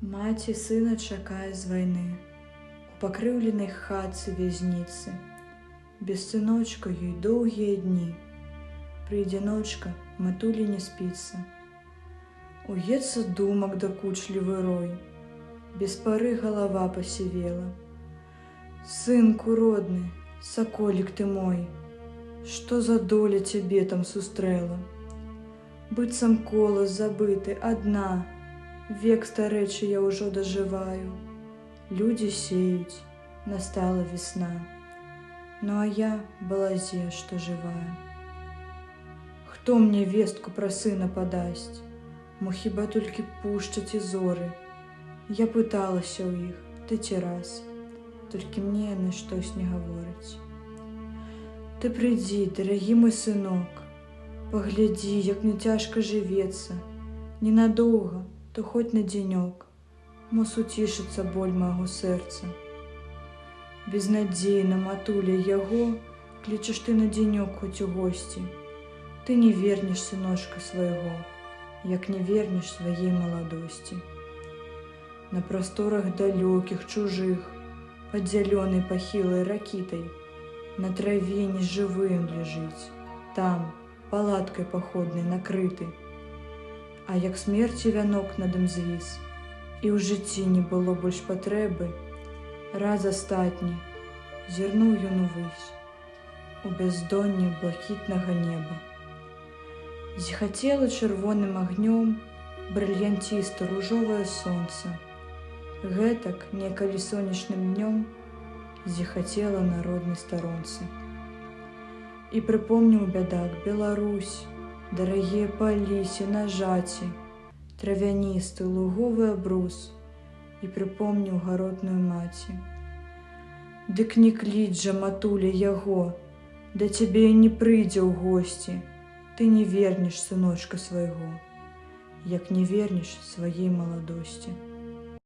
Маці сына чакае з вайны, у пакрыўленай хатцы вязніцы. Без сыночка ёй доўгія дні. Прыйдзе ночка, матулі не спіцца. Уецца думак дакучлівы рой, без пары галава пасівела. Сынку родны, саколік ты мой, што за доля цябе там сустрэла? Быццам колас забыты, адна, век старэчы я ўжо дажываю. Людзі сеюць, настала весна, ну а я балазе, што жывая. Хто мне вестку пра сына падасць? Мо хіба толькі пушчаць і зоры. Я пыталася ў іх, тыці раз, толькі мне яны штось не гавораць. Ты прыйдзі, дарагі мой сынок, паглядзі, як мне цяжка жывецца, ненадоўга, то хоць на дзенёк, мо суцішыцца боль майго сэрца. Безнадзейна, матуля, яго клічаш ты на дзенёк хоць у госці. Ты не вернеш сыночка свайго, як не вернеш сваей маладосці. На прасторах далёкіх, чужых, пад зялёнай пахілай ракітай, на траве нежывым ляжыць, там, палаткай паходнай накрыты. А як смерці вянок над ім звіс, і ў жыцці не было больш патрэбы, раз астатні зірнуў ён увысь, у бяздонне блакітнага неба. Зіхацела чырвоным агнём брыльянціста-ружовае сонца. Гэтак, некалі сонечным днём, зіхацела на роднай старонцы. І прыпомніў бядак Беларусь, дарагія палі, сенажаці, травяністы, луговы абрус, і прыпомніў гаротную маці. Дык не кліч жа, матуля, яго, да цябе і не прыйдзе ў госці. Ты не вернеш сыночка свайго, як не вернеш сваей маладосці.